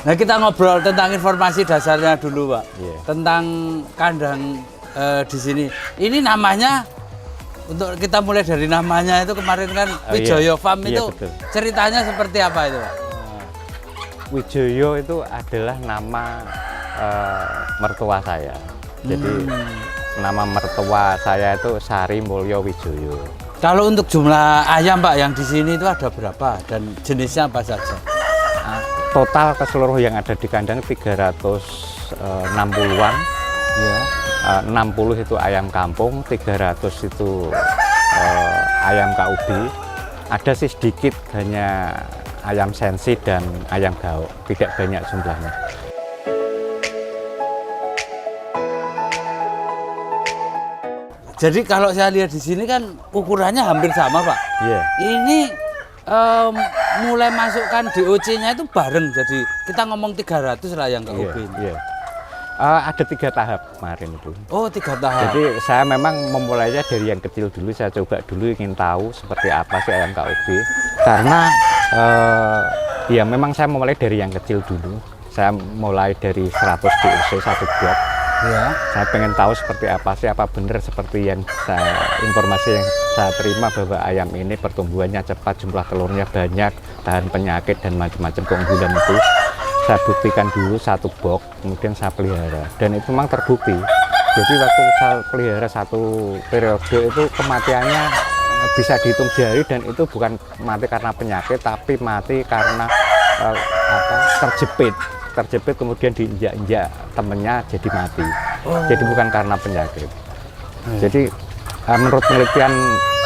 Nah kita ngobrol tentang informasi dasarnya dulu Pak. Tentang kandang di sini. Ini namanya, untuk kita mulai dari namanya itu kemarin kan Wijoyo Farm itu betul. ceritanya seperti apa itu Pak? Wijoyo itu adalah nama mertua saya. Jadi nama mertua saya itu Sari Mulyo Wijoyo. Kalau untuk jumlah ayam Pak yang di sini itu ada berapa dan jenisnya apa saja? Total keseluruh yang ada di kandang 360-an. Ya. 60 itu ayam kampung, 300 itu ayam KUB. Ada sih sedikit hanya ayam sensi dan ayam gaok, tidak banyak jumlahnya. Jadi kalau saya lihat di sini kan ukurannya hampir sama Pak. Iya. Ini mulai masukkan DOC-nya itu bareng, jadi kita ngomong 300 lah yang KUB ini. Iya. Ada 3 tahap kemarin itu. Oh 3 tahap. Jadi saya memang memulainya dari yang kecil dulu, saya coba dulu ingin tahu seperti apa sih ayam KUB. Karena ya memang saya memulai dari yang kecil dulu. Saya mulai dari 100 DOC 1 blok. Ya. Saya pengen tahu seperti apa sih, apa benar seperti yang informasi yang saya terima bahwa ayam ini pertumbuhannya cepat, jumlah telurnya banyak, tahan penyakit dan macam-macam keunggulan itu. Saya buktikan dulu 1 box, kemudian saya pelihara dan itu memang terbukti. Jadi waktu saya pelihara 1 periode itu kematiannya bisa dihitung jari, dan itu bukan mati karena penyakit tapi mati karena terjepit kemudian diinjak-injak temennya jadi mati. Jadi bukan karena penyakit. Jadi menurut penelitian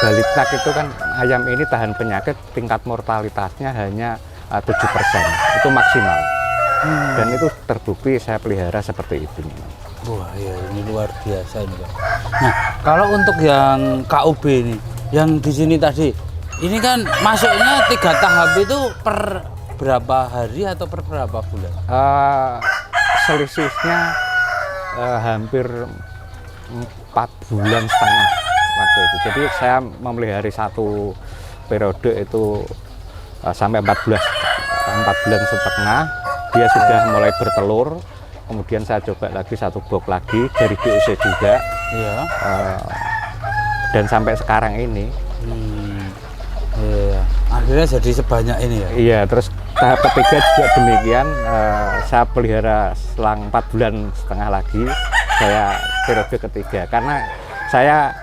Balitnak itu kan ayam ini tahan penyakit, tingkat mortalitasnya hanya 7%, itu maksimal. Dan itu terbukti, saya pelihara seperti itu. Wah ya, ini luar biasa ini Pak. Nah kalau untuk yang KUB ini, yang di sini tadi, ini kan masuknya 3 tahap itu per berapa hari atau per berapa bulan? Selisihnya hampir 4,5 bulan waktu itu. Jadi saya memelihara 1 periode itu sampai 4 bulan setengah. Dia sudah mulai bertelur. Kemudian saya coba lagi 1 box lagi dari DOC juga. Iya. Dan sampai sekarang ini. Iya. Akhirnya jadi sebanyak ini ya? Iya, terus tahap ketiga juga demikian. Saya pelihara selang 4 bulan setengah lagi, saya periode ketiga. Karena saya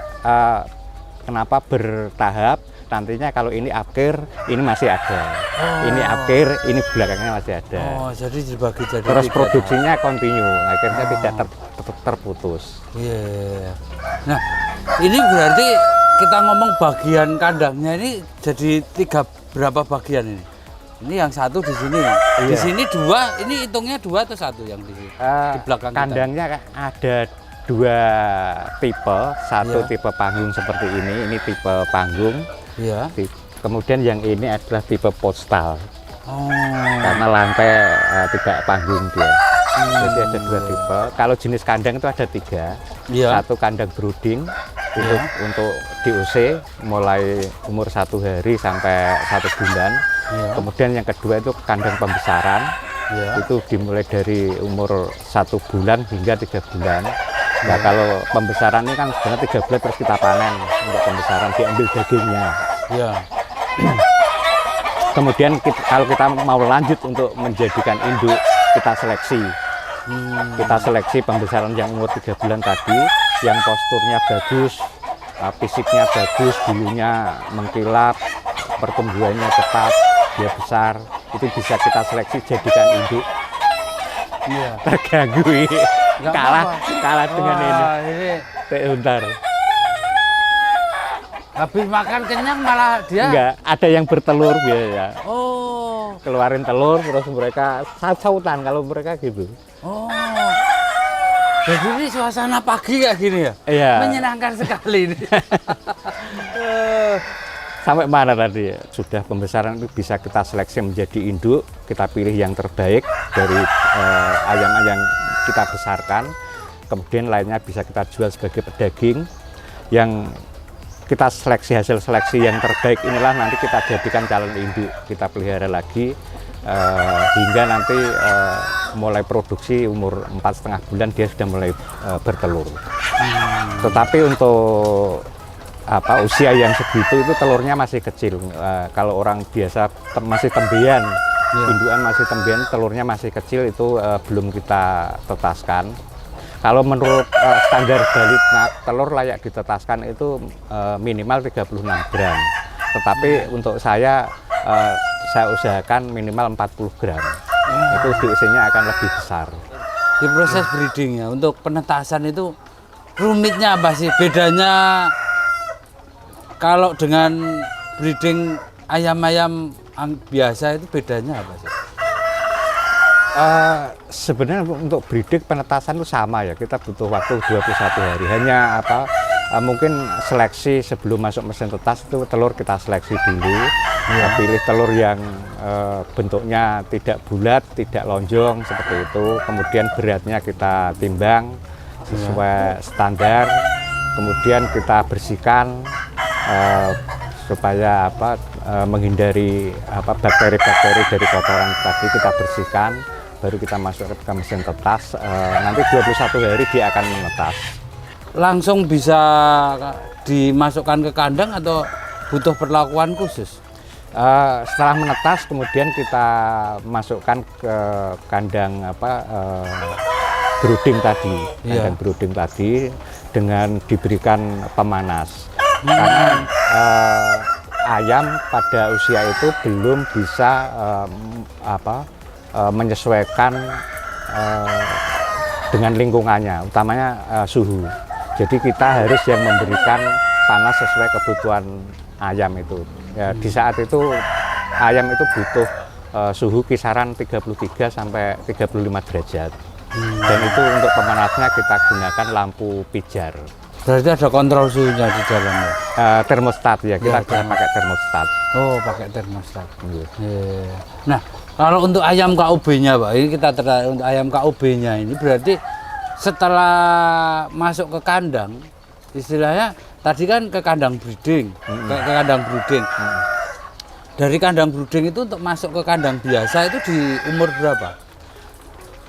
kenapa bertahap, nantinya kalau ini akhir, ini masih ada. Ini akhir, ini belakangnya masih ada. Oh, jadi dibagi jadi terus 3 produksinya kontinu, akhirnya tidak terputus. Iya. Nah, ini berarti kita ngomong bagian kandangnya ini jadi berapa bagian ini? Ini yang 1 di sini. Iya. Di sini 2, ini hitungnya 2 atau 1 yang di sini? Di belakang kandangnya ada 2 tipe. Satu tipe panggung seperti ini tipe panggung. Iya. Kemudian yang ini adalah tipe postal. Oh. Karena lantai tidak panggung dia. Jadi ada 2 tipe. Kalau jenis kandang itu ada 3. Iya. 1 kandang brooding untuk DOC mulai umur 1 hari sampai 1 bulan. Iya. Kemudian yang kedua itu kandang pembesaran. Iya. Itu dimulai dari umur 1 bulan hingga 3 bulan. Nah kalau pembesaran ini kan sebenarnya 3 bulan terus kita panen. Untuk pembesaran diambil dagingnya. Iya. Kemudian kalau kita mau lanjut untuk menjadikan induk, kita seleksi. Kita seleksi pembesaran yang umur 3 bulan tadi, yang posturnya bagus, fisiknya bagus, bulunya mengkilap, pertumbuhannya cepat, dia besar, itu bisa kita seleksi jadikan induk. Iya. Terganggu kalah dengan ini. Bentar. Habis makan kenyang malah dia Enggak, ada yang bertelur biasa. Oh. Keluarin telur terus mereka saut-sautan kalau mereka gitu. Oh. Jadi ini suasana pagi kayak gini ya? Iya. Menyenangkan sekali ini. Sampai mana tadi? Sudah pembesaran itu bisa kita seleksi menjadi induk, kita pilih yang terbaik dari ayam yang kita besarkan. Kemudian lainnya bisa kita jual sebagai pedaging. Yang kita seleksi, hasil seleksi yang terbaik inilah nanti kita jadikan calon induk, kita pelihara lagi. hingga nanti mulai produksi umur 4,5 bulan dia sudah mulai bertelur. Tetapi untuk usia yang segitu itu telurnya masih kecil. Kalau orang biasa masih tembian, indukan masih tembian, telurnya masih kecil, itu belum kita tetaskan. Kalau menurut standar Balitnak, telur layak ditetaskan itu minimal 36 gram. Tetapi untuk saya usahakan minimal 40 gram. Itu DOC-nya akan lebih besar. Di proses breedingnya untuk penetasan itu rumitnya apa sih? Bedanya kalau dengan breeding ayam-ayam biasa itu bedanya apa sih? Sebenarnya untuk breeding penetasan itu sama ya, kita butuh waktu 21 hari. Hanya mungkin seleksi sebelum masuk mesin tetas itu telur kita seleksi dulu. Pilih telur yang bentuknya tidak bulat, tidak lonjong seperti itu. Kemudian beratnya kita timbang sesuai standar. Kemudian kita bersihkan supaya menghindari bakteri-bakteri dari kotoran tadi, kita bersihkan. Baru kita masuk ke mesin tetas, nanti 21 hari dia akan menetas. Langsung bisa dimasukkan ke kandang atau butuh perlakuan khusus? Setelah menetas kemudian kita masukkan ke kandang brooding tadi, kandang brooding tadi dengan diberikan pemanas. Karena ayam pada usia itu belum bisa menyesuaikan dengan lingkungannya, utamanya suhu. Jadi kita harus yang memberikan panas sesuai kebutuhan ayam itu. Ya, di saat itu ayam itu butuh suhu kisaran 33 sampai 35 derajat. Dan itu untuk pemanasnya kita gunakan lampu pijar. Berarti ada kontrol suhunya di dalamnya? Termostat ya, kita pakai termostat. Oh, pakai termostat. Yeah. Nah, kalau untuk ayam KUB-nya, Pak, ini kita tertarik untuk ayam KUB-nya ini berarti setelah masuk ke kandang, istilahnya tadi kan ke kandang breeding, ke kandang brooding. Dari kandang brooding itu untuk masuk ke kandang biasa itu di umur berapa?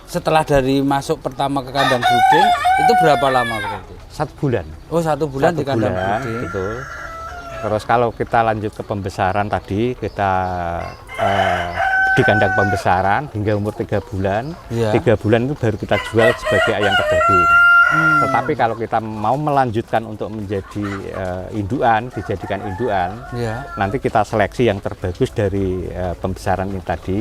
Setelah dari masuk pertama ke kandang brooding itu berapa lama berarti? 1 bulan. Oh, 1 bulan di kandang brooding. Betul. Terus kalau kita lanjut ke pembesaran tadi, kita di kandang pembesaran hingga umur 3 bulan. 3 bulan itu baru kita jual sebagai ayam pedaging. Tetapi kalau kita mau melanjutkan untuk menjadi indukan, dijadikan indukan, nanti kita seleksi yang terbagus dari pembesaran ini tadi.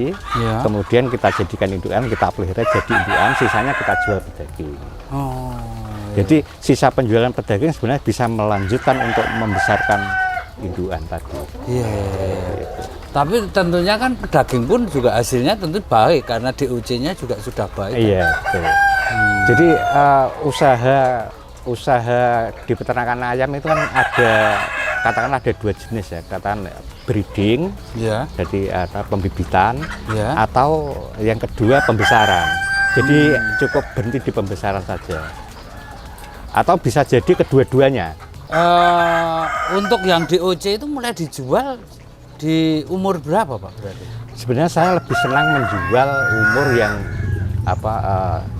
Kemudian kita jadikan indukan, kita pelihara jadi indukan, sisanya kita jual pedaging. Jadi sisa penjualan pedaging sebenarnya bisa melanjutkan untuk membesarkan indukan tadi. Tapi tentunya kan pedaging pun juga hasilnya tentu baik karena DOC-nya juga sudah baik. Iya, betul. Jadi usaha di peternakan ayam itu kan katakanlah ada 2 jenis ya, katakan breeding, jadi pembibitan, atau yang kedua pembesaran. Jadi cukup berhenti di pembesaran saja. Atau bisa jadi kedua-duanya. Untuk yang DOC itu mulai dijual di umur berapa, Pak? Berarti? Sebenarnya saya lebih senang menjual umur yang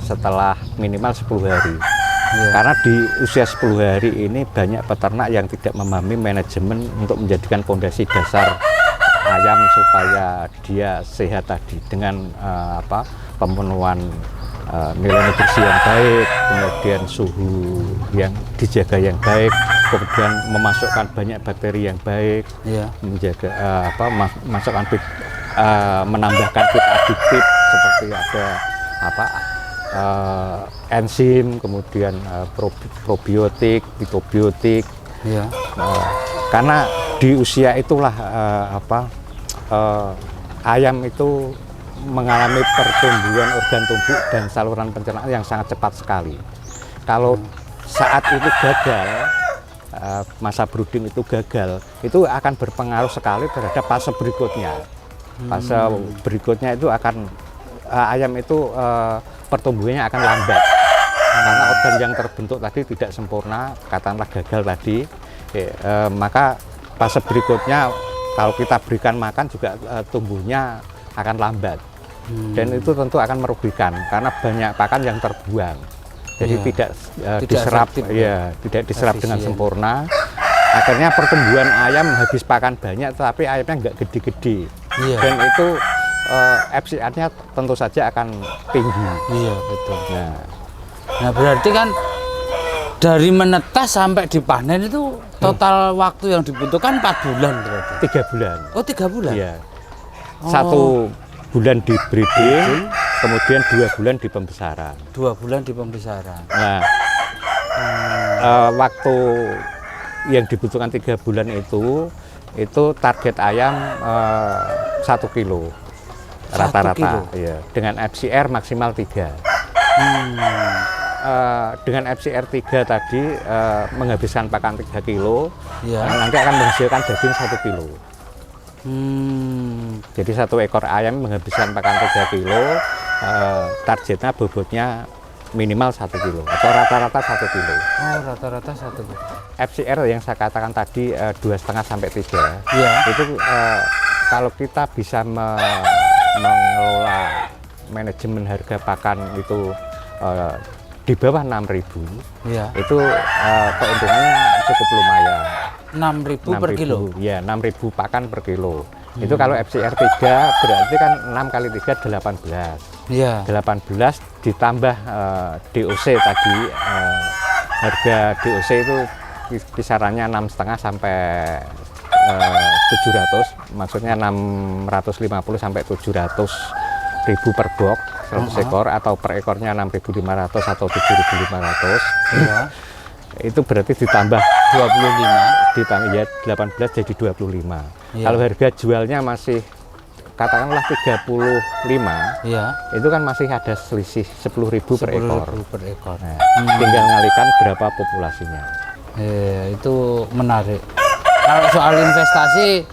setelah minimal 10 hari. Karena di usia 10 hari ini banyak peternak yang tidak memahami manajemen untuk menjadikan fondasi dasar ayam supaya dia sehat tadi dengan pemenuhan nilai nutrisi yang baik, kemudian suhu yang dijaga yang baik, kemudian memasukkan banyak bakteri yang baik, menjaga menambahkan fit adiktif seperti ada enzim, kemudian probiotik, fitobiotik. Karena di usia itulah ayam itu mengalami pertumbuhan organ tubuh dan saluran pencernaan yang sangat cepat sekali. Kalau saat itu gagal, masa brooding itu gagal, itu akan berpengaruh sekali terhadap fase berikutnya. Fase berikutnya itu akan ayam itu pertumbuhannya akan lambat karena organ yang terbentuk tadi tidak sempurna, katakanlah gagal tadi, maka fase berikutnya kalau kita berikan makan juga tumbuhnya akan lambat. Dan itu tentu akan merugikan karena banyak pakan yang terbuang. Jadi Iya. tidak Tidak diserap, efektif, ya, tidak diserap dengan efisien. sempurna. Akhirnya pertumbuhan ayam habis pakan banyak, tapi ayamnya nggak gede-gede. Iya. Dan itu FCR-nya tentu saja akan tinggi. Iya, betul. Nah, Nah, berarti kan dari menetas sampai dipanen itu total waktu yang dibutuhkan 4 bulan berarti. 3 bulan. Oh, 3 bulan? Iya. Oh. 1 bulan di breeding, kemudian 2 bulan di pembesaran. 2 bulan di pembesaran. Nah, waktu yang dibutuhkan 3 bulan itu target ayam 1 kilo 1 rata-rata. kilo? Iya. Dengan FCR maksimal 3. Dengan FCR 3 tadi menghabiskan pakan 3 kilo, Iya. nanti akan menghasilkan daging 1 kilo. Jadi 1 ekor ayam menghabiskan pakan 3 kilo, targetnya bobotnya minimal 1 kilo atau rata-rata 1 kilo. Oh, rata-rata 1 kilo. FCR yang saya katakan tadi 2,5 sampai 3, Iya. itu kalau kita bisa mengelola manajemen harga pakan itu di bawah 6.000, Iya. itu keuntungannya cukup lumayan. 6.000 per kilo. Ya, 6.000 pakan per kilo. Itu kalau FCR 3 berarti kan 6 kali 3 18. Iya. 18 ditambah DOC tadi, harga DOC itu kisarannya 6,5 sampai 700, maksudnya 650 sampai 700.000 per box 100 ekor, atau per ekornya 6.500 atau 7.500. Iya. Itu berarti ditambah 25. ditambah ya 18 jadi 25. Iya. Kalau harga jualnya masih katakanlah 35, Iya. itu kan masih ada selisih 10.000 per ekor. 10.000 per ekor. Nah, tinggal ngalikan berapa populasinya. Itu menarik. Kalau soal investasi,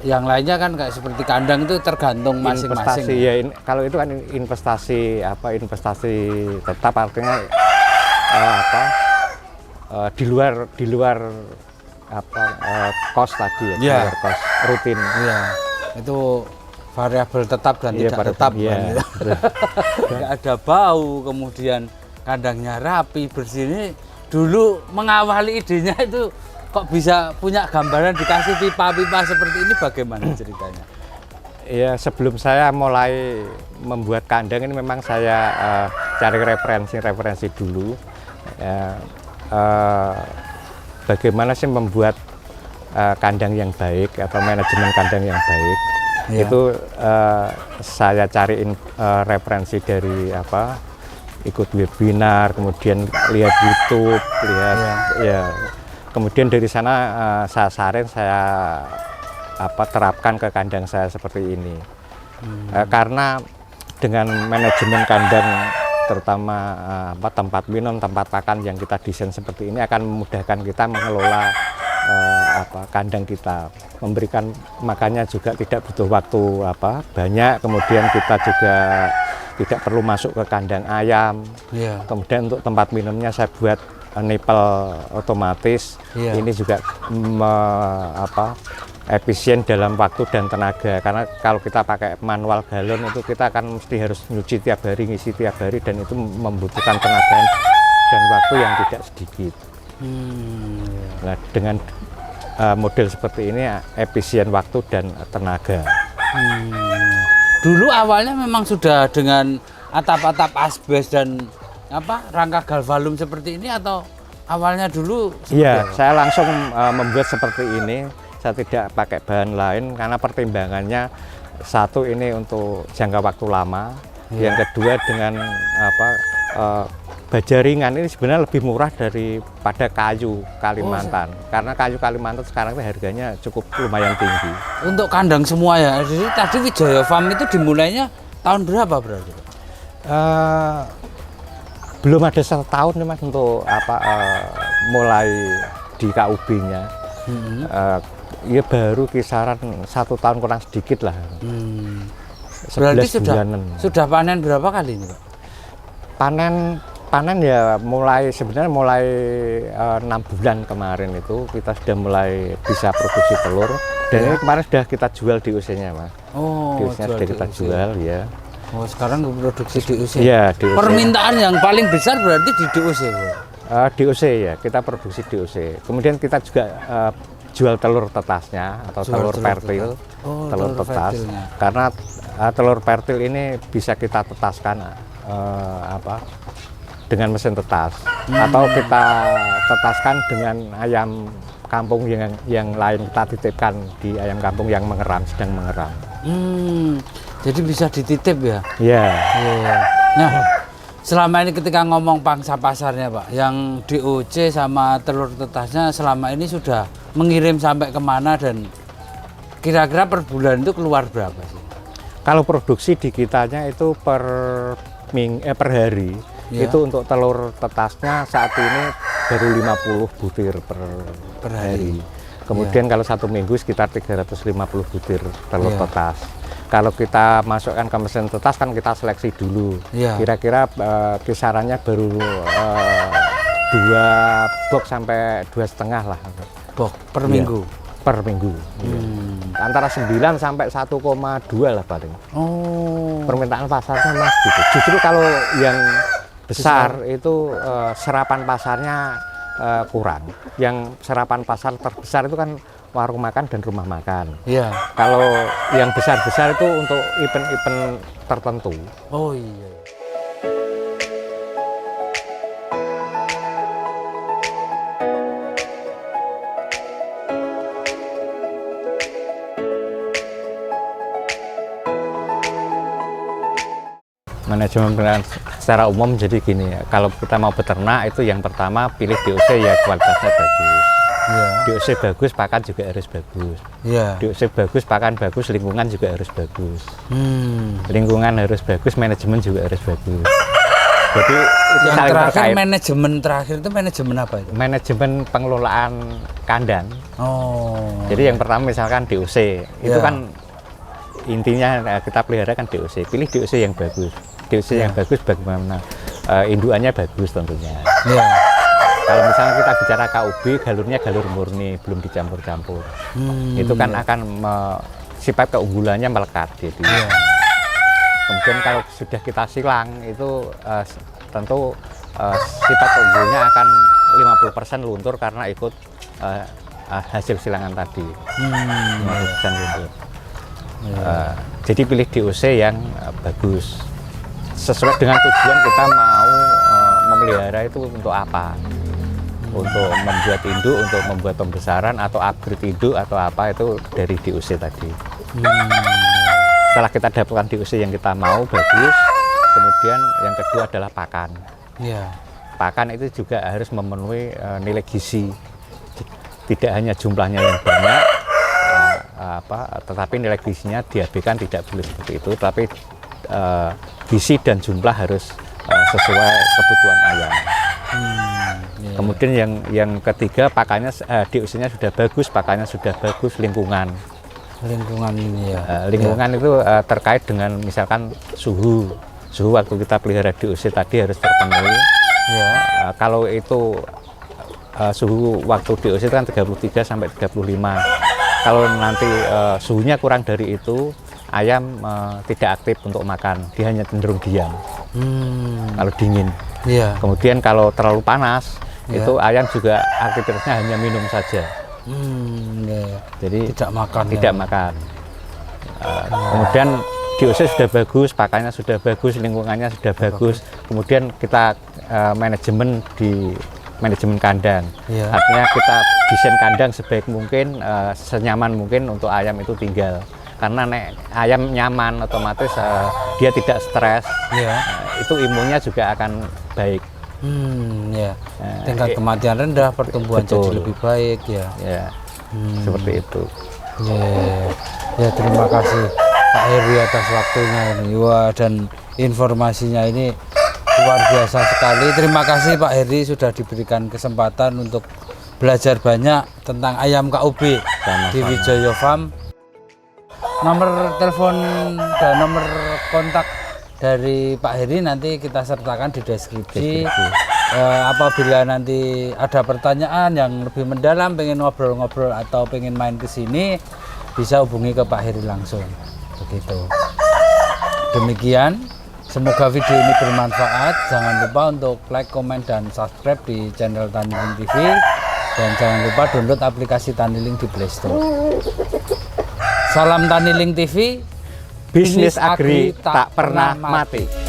yang lainnya kan kayak seperti kandang itu tergantung masing-masing. Investasi ya, kalau itu kan investasi investasi tetap, artinya di luar kos tadi ya, di Iya. luar kos rutin. Iya. Itu variabel tetap dan Iya, tidak pada- tetap. iya. Kan, gitu. Nggak ada bau, kemudian kandangnya rapi, bersih. Ini dulu mengawali idenya itu kok bisa punya gambaran dikasih pipa-pipa seperti ini, bagaimana ceritanya? Ya, sebelum saya mulai membuat kandang ini memang saya cari referensi dulu. Ya, bagaimana sih membuat kandang yang baik atau manajemen kandang yang baik. Iya. Itu saya cariin referensi dari ikut webinar, kemudian lihat YouTube, lihat ya. Kemudian dari sana saya terapkan ke kandang saya seperti ini. Karena dengan manajemen kandang, terutama tempat minum, tempat pakan yang kita desain seperti ini akan memudahkan kita mengelola kandang kita, memberikan makannya juga tidak butuh waktu banyak. Kemudian kita juga tidak perlu masuk ke kandang ayam. Iya. Kemudian untuk tempat minumnya saya buat nipel otomatis. Iya. Ini juga efisien dalam waktu dan tenaga, karena kalau kita pakai manual galon itu kita akan mesti harus nyuci tiap hari, ngisi tiap hari, dan itu membutuhkan tenaga dan waktu yang tidak sedikit. Nah, dengan model seperti ini efisien waktu dan tenaga. Dulu awalnya memang sudah dengan atap-atap asbes dan rangka galvalum seperti ini, atau awalnya dulu seperti Iya, apa? saya langsung membuat seperti ini. Saya tidak pakai bahan lain karena pertimbangannya, satu, ini untuk jangka waktu lama. Iya. Yang kedua, dengan baja ringan ini sebenarnya lebih murah daripada kayu Kalimantan. Karena kayu Kalimantan sekarang itu harganya cukup lumayan tinggi. Untuk kandang semua ya. Jadi tadi Wijaya Farm itu dimulainya tahun berapa berarti? Belum ada 1 tahun nih Mas untuk mulai di KUB-nya. Ya baru kisaran 1 tahun kurang sedikit lah. 11 Berarti bulanan. sudah panen berapa kali ini, Pak? Panen panen ya sebenarnya mulai 6 bulan kemarin itu kita sudah mulai bisa produksi telur dan ini kemarin sudah kita jual DOC-nya Mas. Oh, DOC-nya sudah kita jual ya. Oh, sekarang produksi DOC. Iya, DOC. Permintaan yang paling besar berarti di DOC, Bro. DOC ya, kita produksi DOC. Kemudian kita juga jual telur tetasnya atau telur pertil. Oh, telur tetas. pertilnya. Karena telur pertil ini bisa kita tetaskan dengan mesin tetas atau kita tetaskan dengan ayam kampung yang lain, kita titipkan di ayam kampung yang sedang mengeram. Jadi bisa dititip ya? Iya. Yeah. Nah, selama ini ketika ngomong pangsa pasarnya Pak, yang DOC sama telur tetasnya selama ini sudah mengirim sampai kemana dan kira-kira per bulan itu keluar berapa sih? Kalau produksi di kitanya itu per hari itu untuk telur tetasnya saat ini baru 50 butir per hari. Kemudian kalau 1 minggu sekitar 350 butir telur tetas. Kalau kita masukkan ke mesin tetas kan kita seleksi dulu. Kira-kira kisarannya baru 2 box sampai 2,5 lah. Box per minggu? Per minggu. Antara 9 sampai 1,2 lah paling. Permintaan pasarnya Mas gitu. Justru kalau yang besar itu serapan pasarnya kurang. Yang serapan pasar terbesar itu kan warung makan dan rumah makan. Iya. Kalau yang besar-besar itu untuk event-event tertentu. Oh iya. Manajemen secara umum jadi gini ya, kalau kita mau beternak itu yang pertama pilih DOC ya kualitasnya bagus. DOC bagus, pakan juga harus bagus. DOC bagus, pakan bagus, lingkungan juga harus bagus. Lingkungan harus bagus, manajemen juga harus bagus. Jadi itu yang saling terakhir terkait. manajemen terakhir itu manajemen apa itu? Manajemen pengelolaan kandang. Jadi yang pertama misalkan DOC, itu kan intinya kita pelihara kan DOC. Pilih DOC yang bagus. DOC yang bagus bagaimana? Indukannya bagus tentunya. Kalau misalnya kita bicara KUB, galurnya galur murni, belum dicampur-campur. Itu kan akan sifat keunggulannya melekat. Jadi. Kemudian kalau sudah kita silang, itu tentu sifat keunggulannya akan 50% luntur karena ikut hasil silangan tadi. 50% luntur. Jadi pilih DOC yang bagus. Sesuai dengan tujuan kita mau memelihara itu untuk apa? Untuk membuat induk, untuk membuat pembesaran atau upgrade induk atau apa itu dari DOC tadi. Setelah kita dapatkan DOC yang kita mau bagus, kemudian yang kedua adalah pakan. Pakan itu juga harus memenuhi nilai gizi. Tidak hanya jumlahnya yang banyak, tetapi nilai gizinya diabaikan, tidak boleh seperti itu. Tapi gizi dan jumlah harus sesuai kebutuhan ayam. Kemudian yang ketiga pakannya DOC-nya sudah bagus, pakannya sudah bagus, lingkungan ini ya. Lingkungan itu terkait dengan misalkan suhu waktu kita pelihara DOC tadi harus terpenuhi. Kalau itu suhu waktu DOC itu kan 33 sampai 35. Kalau nanti suhunya kurang dari itu, ayam tidak aktif untuk makan, dia hanya cenderung diam. Kalau dingin. Kemudian kalau terlalu panas, itu ayam juga aktivitasnya hanya minum saja. Jadi tidak makan. Kemudian DOC sudah bagus, pakannya sudah bagus, lingkungannya sudah bagus. Kemudian kita manajemen kandang. Artinya kita desain kandang sebaik mungkin, senyaman mungkin untuk ayam itu tinggal. Karena ayam nyaman, otomatis dia tidak stres. Itu imunnya juga akan baik. Tingkat kematian rendah, pertumbuhan jadi lebih baik ya. Seperti itu. Ya terima kasih Pak Heri atas waktunya ini. Dan informasinya ini luar biasa sekali. Terima kasih Pak Heri sudah diberikan kesempatan untuk belajar banyak tentang ayam KUB di Wijaya Farm. Nomor telepon dan nomor kontak dari Pak Heri nanti kita sertakan di deskripsi. Apabila nanti ada pertanyaan yang lebih mendalam, pengen ngobrol-ngobrol atau pengen main ke sini, bisa hubungi ke Pak Heri langsung. Begitu. Demikian, semoga video ini bermanfaat. Jangan lupa untuk like, komen, dan subscribe di channel Taniling TV. Dan jangan lupa download aplikasi Taniling di Play Store. Salam Taniling TV. Bisnis agri tak pernah mati.